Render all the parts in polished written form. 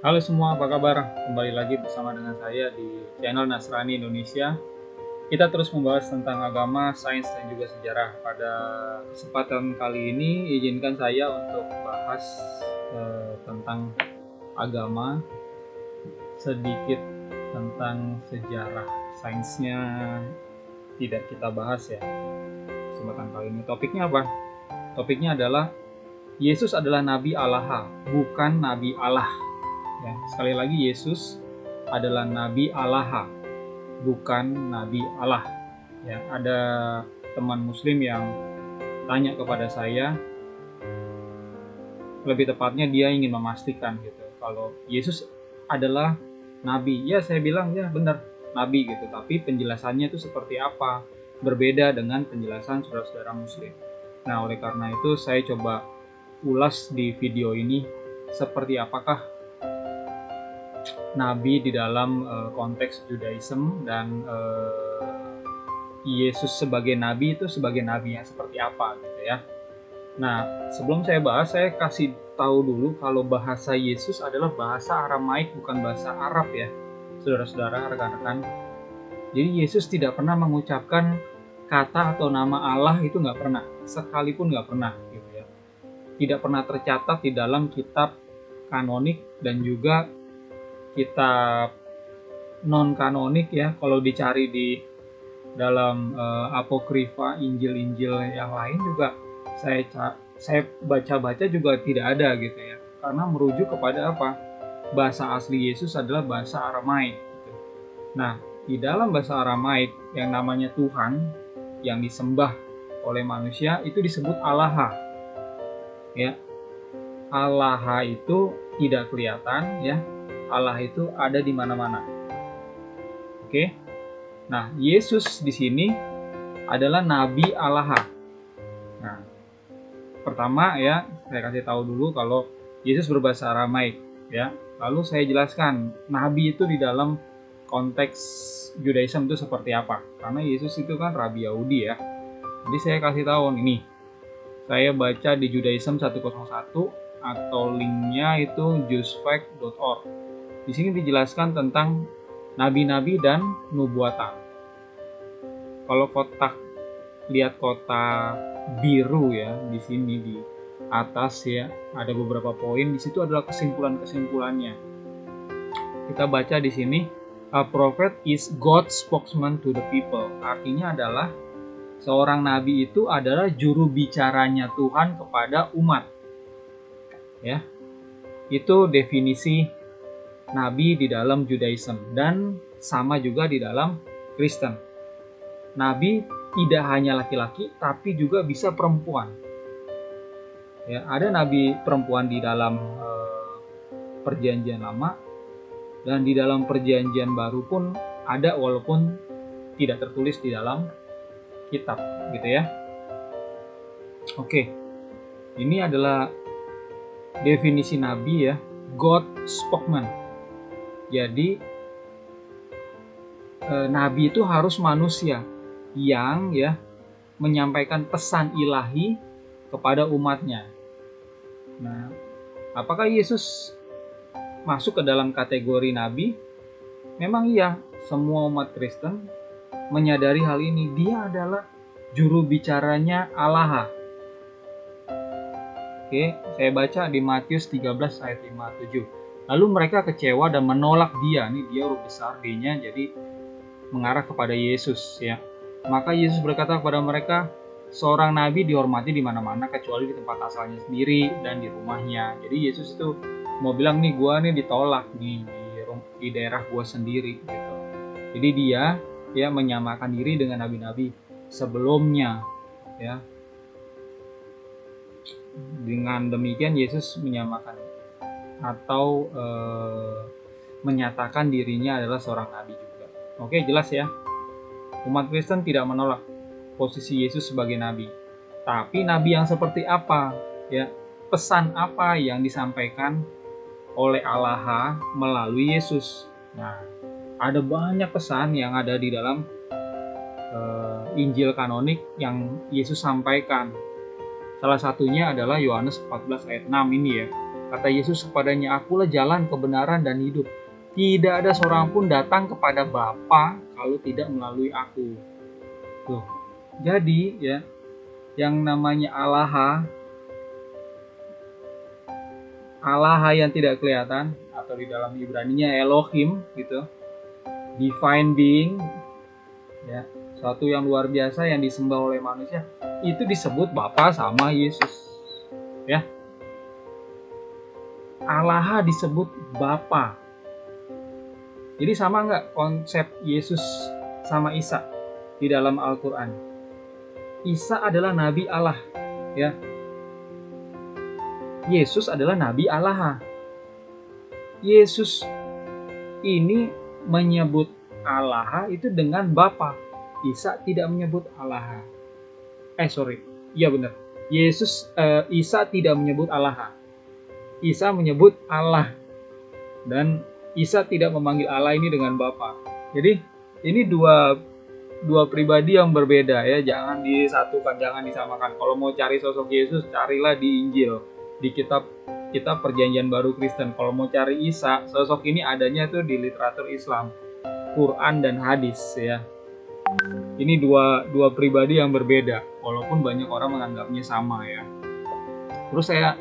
Halo semua, apa kabar? Kembali lagi bersama dengan saya di channel Nasrani Indonesia. Kita terus membahas tentang agama, sains, dan juga sejarah. Pada kesempatan kali ini, izinkan saya untuk bahas tentang agama, sedikit tentang sejarah. Sainsnya tidak kita bahas ya, kesempatan kali ini. Topiknya apa? Topiknya adalah Yesus adalah Nabi Allah, bukan Nabi Allah. Ya, sekali lagi Yesus adalah Nabi Allah, bukan Nabi Allah. Ya, ada teman Muslim yang tanya kepada saya, lebih tepatnya dia ingin memastikan gitu, kalau Yesus adalah Nabi. Ya, saya bilang ya benar Nabi gitu, tapi penjelasannya itu seperti apa? Berbeda dengan penjelasan saudara-saudara Muslim. Nah, oleh karena itu saya coba ulas di video ini seperti apakah Nabi di dalam konteks Judaism dan Yesus sebagai Nabi itu sebagai Nabi yang seperti apa gitu ya. Nah, sebelum saya bahas, saya kasih tahu dulu kalau bahasa Yesus adalah bahasa Aramaik, bukan bahasa Arab ya, saudara-saudara, rekan-rekan. Jadi Yesus tidak pernah mengucapkan kata atau nama Allah, itu nggak pernah, sekalipun nggak pernah gitu ya. Tidak pernah tercatat di dalam kitab kanonik dan juga kitab non kanonik ya. Kalau dicari di dalam apokrifa, Injil-Injil yang lain juga saya baca-baca juga tidak ada gitu ya, karena merujuk kepada apa, bahasa asli Yesus adalah bahasa Aramaik gitu. Nah, di dalam bahasa Aramaik yang namanya Tuhan yang disembah oleh manusia itu disebut Allah ya. Allah itu tidak kelihatan ya, Allah itu ada di mana-mana. Oke. Nah, Yesus di sini adalah Nabi Allah. Nah, pertama ya, saya kasih tahu dulu kalau Yesus berbahasa Aramaik ya. Lalu saya jelaskan Nabi itu di dalam konteks Judaism itu seperti apa. Karena Yesus itu kan Rabi Yahudi ya. Jadi saya kasih tahu ini. Saya baca di Judaism 101 atau linknya itu jewsfact.org. Di sini dijelaskan tentang nabi-nabi dan nubuatan. Kalau lihat kotak biru ya di sini di atas ya, ada beberapa poin. Di situ adalah kesimpulannya. Kita baca di sini, a prophet is God's spokesman to the people. Artinya adalah seorang nabi itu adalah juru bicaranya Tuhan kepada umat. Ya. Itu definisi nabi di dalam Judaism dan sama juga di dalam Kristen. Nabi tidak hanya laki-laki tapi juga bisa perempuan. Ya, ada nabi perempuan di dalam Perjanjian Lama dan di dalam Perjanjian Baru pun ada, walaupun tidak tertulis di dalam kitab gitu ya. Oke. Ini adalah definisi nabi ya, God spokesman. Jadi nabi itu harus manusia yang ya menyampaikan pesan ilahi kepada umatnya. Nah, apakah Yesus masuk ke dalam kategori nabi? Memang iya, semua umat Kristen menyadari hal ini. Dia adalah juru bicaranya Allah. Oke, saya baca di Matius 13 ayat 57. Lalu mereka kecewa dan menolak dia. Ini dia huruf besar D-nya, jadi mengarah kepada Yesus ya. Maka Yesus berkata kepada mereka, seorang nabi dihormati di mana-mana kecuali di tempat asalnya sendiri dan di rumahnya. Jadi Yesus itu mau bilang nih, gua nih ditolak di daerah gua sendiri gitu. Jadi dia menyamakan diri dengan nabi-nabi sebelumnya ya. Dengan demikian Yesus menyamakan atau menyatakan dirinya adalah seorang nabi juga. Oke, jelas ya. Umat Kristen tidak menolak posisi Yesus sebagai nabi. Tapi nabi yang seperti apa? Ya, pesan apa yang disampaikan oleh Allah melalui Yesus? Nah, ada banyak pesan yang ada di dalam Injil kanonik yang Yesus sampaikan. Salah satunya adalah Yohanes 14 ayat 6 ini ya. Kata Yesus kepadanya, "Akulah jalan, kebenaran, dan hidup. Tidak ada seorang pun datang kepada Bapa kalau tidak melalui aku." Tuh. Jadi ya, yang namanya Allah yang tidak kelihatan, atau di dalam Ibraninya Elohim gitu, divine being, ya, suatu yang luar biasa yang disembah oleh manusia, itu disebut Bapa sama Yesus, ya. Allah disebut Bapa. Jadi sama nggak konsep Yesus sama Isa di dalam Al-Quran? Isa adalah Nabi Allah, ya. Yesus adalah Nabi Allah. Yesus ini menyebut Allah itu dengan Bapa. Isa tidak menyebut Allah. Iya benar. Isa tidak menyebut Allah. Isa menyebut Allah. Dan Isa tidak memanggil Allah ini dengan Bapa. Jadi ini dua pribadi yang berbeda, ya. Jangan disatukan, jangan disamakan. Kalau mau cari sosok Yesus, carilah di Injil, di kitab Perjanjian Baru Kristen. Kalau mau cari Isa, sosok ini adanya tuh di literatur Islam, Quran dan hadis, ya. Ini dua pribadi yang berbeda, walaupun banyak orang menganggapnya sama, ya. Terus saya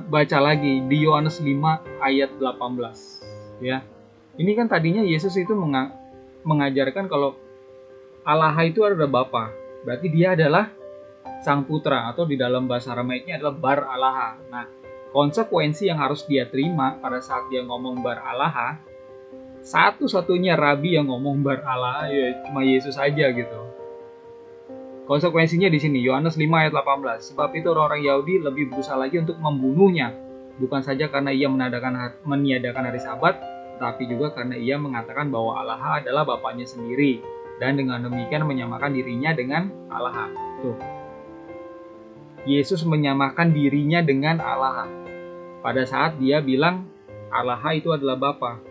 baca lagi di Yohanes 5 ayat 18, ya. Ini kan tadinya Yesus itu mengajarkan kalau Allah itu adalah Bapa. Berarti dia adalah Sang Putra, atau di dalam bahasa Aramaiknya adalah Bar Allah. Nah, konsekuensi yang harus dia terima pada saat dia ngomong Bar Allah, satu-satunya rabi yang ngomong Bar Allah ya cuma Yesus aja gitu. Konsekuensinya di sini Yohanes 5 ayat 18. Sebab itu orang-orang Yahudi lebih berusaha lagi untuk membunuhnya, bukan saja karena ia meniadakan hari Sabat, tetapi juga karena ia mengatakan bahwa Allah adalah Bapanya sendiri, dan dengan demikian menyamakan dirinya dengan Allah. Tuh. Yesus menyamakan dirinya dengan Allah pada saat dia bilang Allah itu adalah Bapa.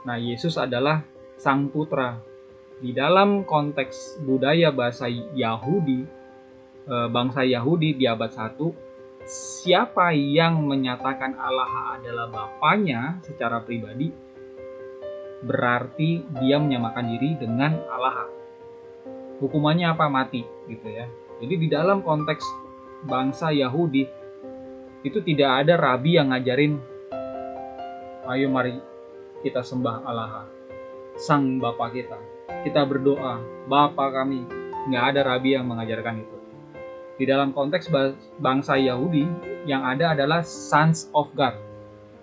Nah, Yesus adalah Sang Putra. Di dalam konteks budaya bangsa Yahudi di abad 1, siapa yang menyatakan Allah adalah Bapanya secara pribadi, berarti dia menyamakan diri dengan Allah. Hukumannya apa? Mati, gitu ya. Jadi di dalam konteks bangsa Yahudi itu tidak ada rabi yang ngajarin, ayo mari kita sembah Allah, Sang Bapa kita berdoa, Bapa kami. Nggak ada rabi yang mengajarkan itu. Di dalam konteks bangsa Yahudi, yang ada adalah Sons of God,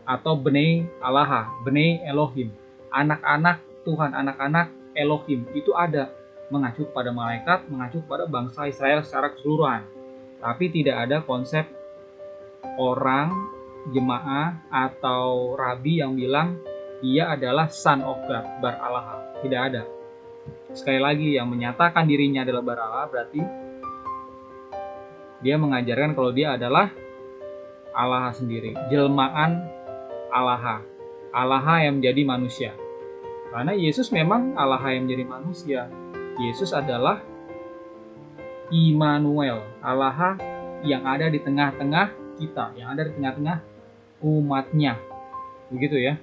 atau Bnei Allah, Bnei Elohim, anak-anak Tuhan, anak-anak Elohim. Itu ada, mengacu pada malaikat, mengacu pada bangsa Israel secara keseluruhan. Tapi tidak ada konsep orang, jemaah, atau rabi yang bilang dia adalah Son of God, Bar Allah. Tidak ada. Sekali lagi, yang menyatakan dirinya adalah Bar Allah berarti dia mengajarkan kalau dia adalah Allah sendiri, jelmaan Allah yang menjadi manusia. Karena Yesus memang Allah yang menjadi manusia. Yesus adalah Immanuel, Allah yang ada di tengah-tengah kita, yang ada di tengah-tengah umatnya. Begitu ya.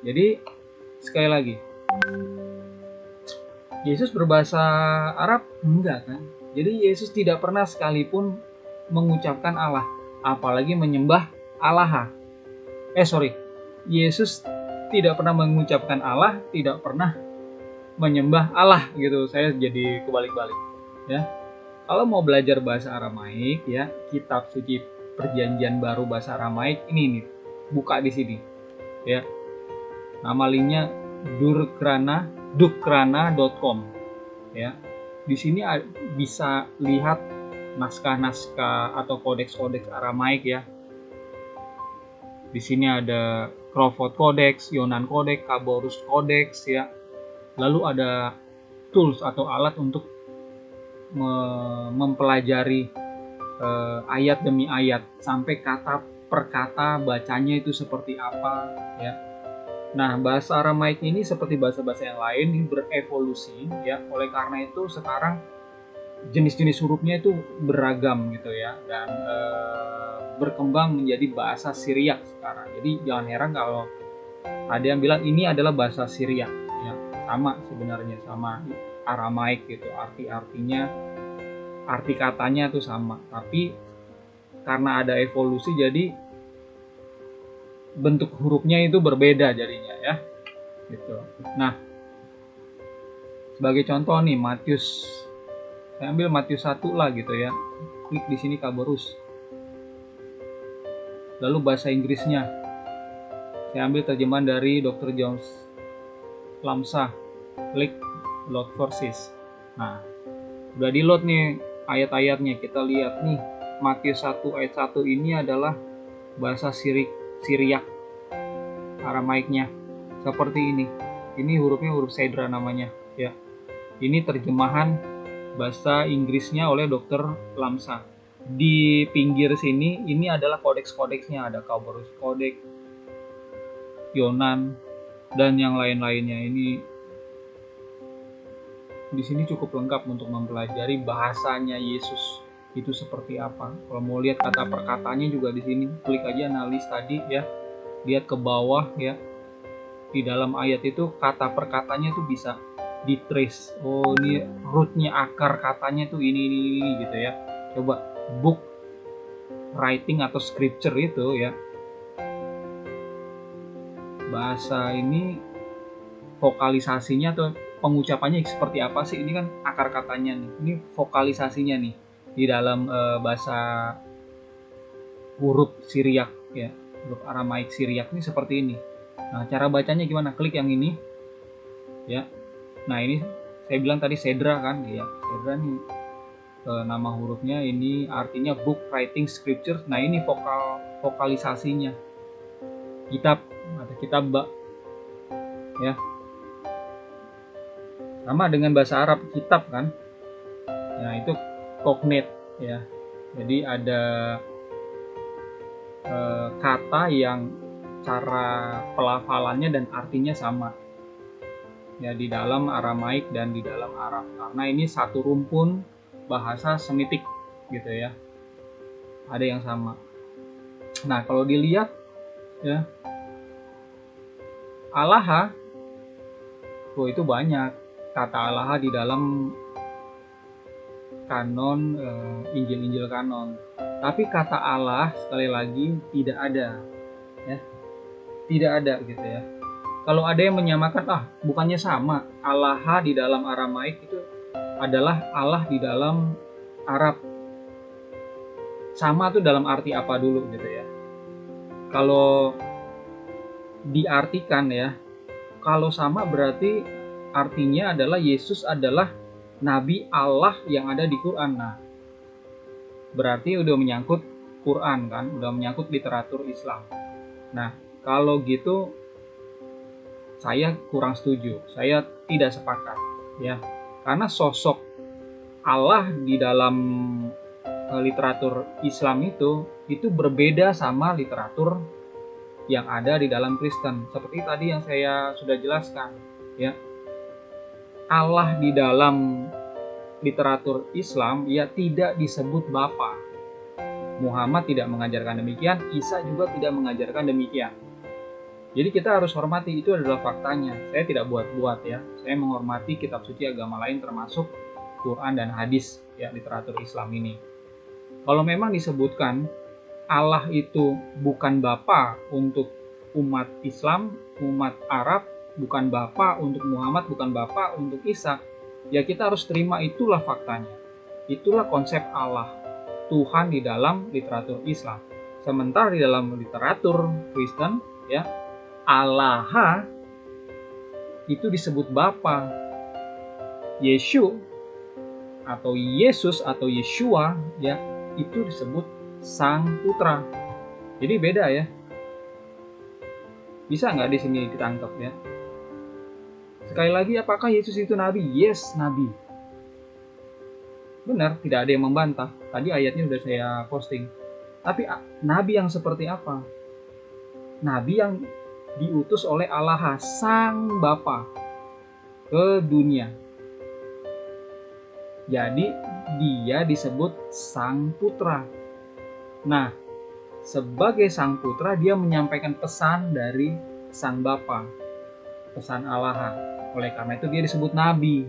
Jadi sekali lagi, Yesus berbahasa Arab? Enggak kan? Jadi Yesus tidak pernah sekalipun mengucapkan Allah, apalagi menyembah Allah. Yesus tidak pernah mengucapkan Allah, tidak pernah menyembah Allah gitu. Saya jadi kebalik-balik, ya. Kalau mau belajar bahasa Aramaik, ya, kitab suci Perjanjian Baru bahasa Aramaik ini nih, buka di sini, ya. Nama linknya dukrana.com, ya. Di sini bisa lihat naskah-naskah atau kodeks-kodeks Aramaik, ya. Di sini ada Crawford Codex, Yonan Codex, Caborus Codex, ya. Lalu ada tools atau alat untuk mempelajari ayat demi ayat sampai kata per kata bacanya itu seperti apa, ya. Nah, bahasa Aramaik ini seperti bahasa-bahasa yang lain ini berevolusi, ya. Oleh karena itu sekarang jenis-jenis hurufnya itu beragam gitu ya, dan berkembang menjadi bahasa Syriak sekarang. Jadi jangan heran kalau ada yang bilang ini adalah bahasa Syriak ya, sama sebenarnya sama Aramaik gitu, arti katanya tuh sama, tapi karena ada evolusi jadi bentuk hurufnya itu berbeda jadinya ya gitu. Nah, sebagai contoh nih Matius, saya ambil Matius 1 lah gitu ya, klik di sini Kaborus, lalu bahasa Inggrisnya saya ambil terjemahan dari Dr. Jones Lamsa, klik load verses. Nah, udah di load nih ayat-ayatnya, kita lihat nih Matius 1 ayat 1 ini adalah bahasa Syriak Aramaiknya seperti ini. Ini hurufnya huruf Sedra namanya ya. Ini terjemahan bahasa Inggrisnya oleh Dr. Lamsa. Di pinggir sini ini adalah kodeks-kodeksnya, ada Kaborus Kodeks, Yonan, dan yang lain-lainnya. Ini di sini cukup lengkap untuk mempelajari bahasanya Yesus itu seperti apa. Kalau mau lihat kata perkataannya juga di sini, klik aja analis tadi ya. Lihat ke bawah ya. Di dalam ayat itu kata perkatanya itu bisa di-trace. Oh, ini rootnya, akar katanya tuh ini gitu ya. Coba book writing atau scripture itu ya. Bahasa ini vokalisasinya atau pengucapannya seperti apa sih? Ini kan akar katanya nih. Ini vokalisasinya nih di dalam bahasa huruf Syriak ya. Huruf Aramaik Syriak ini seperti ini. Nah, cara bacanya gimana? Klik yang ini ya. Nah, ini saya bilang tadi Sedra kan ya. Sedra nih nama hurufnya, ini artinya book writing scripture. Nah, ini vokalisasinya. Kitab atau kitab ya. Sama dengan bahasa Arab kitab kan. Nah, itu cognate ya. Jadi ada kata yang cara pelafalannya dan artinya sama ya di dalam Aramaik dan di dalam Arab, karena ini satu rumpun bahasa Semitik gitu ya, ada yang sama. Nah, kalau dilihat ya Alaha, itu banyak kata Alaha di dalam kanon Injil-Injil kanon, tapi kata Allah sekali lagi tidak ada ya, tidak ada gitu ya. Kalau ada yang menyamakan, bukannya sama, Allah di dalam Aramaik itu adalah Allah di dalam Arab. Sama tuh dalam arti apa dulu gitu ya. Kalau diartikan ya, kalau sama berarti artinya adalah Yesus adalah Nabi Allah yang ada di Quran. Nah, berarti udah menyangkut Quran kan, udah menyangkut literatur Islam. Nah, kalau gitu saya kurang setuju, saya tidak sepakat ya, karena sosok Allah di dalam literatur Islam itu berbeda sama literatur yang ada di dalam Kristen. Seperti tadi yang saya sudah jelaskan ya, Allah di dalam literatur Islam ya tidak disebut Bapa. Muhammad tidak mengajarkan demikian, Isa juga tidak mengajarkan demikian. Jadi kita harus hormati, itu adalah faktanya. Saya tidak buat-buat ya. Saya menghormati kitab suci agama lain termasuk Quran dan hadis ya, literatur Islam ini. Kalau memang disebutkan Allah itu bukan Bapa untuk umat Islam, umat Arab, bukan Bapa untuk Muhammad, bukan Bapa untuk Isa, ya kita harus terima, itulah faktanya. Itulah konsep Allah, Tuhan di dalam literatur Islam. Sementara di dalam literatur Kristen ya, Allah itu disebut Bapa. Yeshu atau Yesus atau Yeshua ya, itu disebut Sang Putra. Jadi beda ya. Bisa nggak di sini ditangkap ya? Sekali lagi, apakah Yesus itu nabi? Yes, nabi. Benar, tidak ada yang membantah. Tadi ayatnya sudah saya posting. Tapi nabi yang seperti apa? Nabi yang diutus oleh Allah, Sang Bapa, ke dunia. Jadi dia disebut Sang Putra. Nah, sebagai Sang Putra dia menyampaikan pesan dari Sang Bapa, pesan Allah. Oleh karena itu dia disebut Nabi.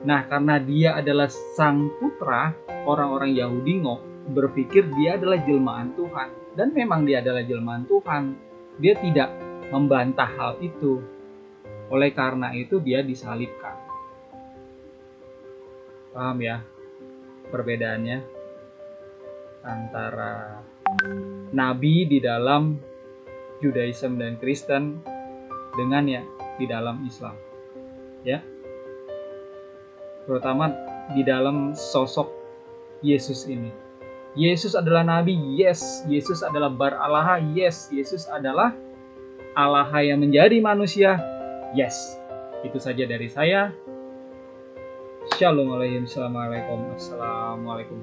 Nah, karena dia adalah Sang Putra, orang-orang Yahudi berpikir dia adalah jelmaan Tuhan. Dan memang dia adalah jelmaan Tuhan. Dia tidak membantah hal itu. Oleh karena itu dia disalibkan. Paham ya perbedaannya antara Nabi di dalam Judaism dan Kristen dengan ya di dalam Islam. Ya. Terutama di dalam sosok Yesus ini. Yesus adalah Nabi, yes. Yesus adalah Bar Allah, yes. Yesus adalah Allah yang menjadi manusia, yes. Itu saja dari saya. Shalom alaikum, assalamualaikum.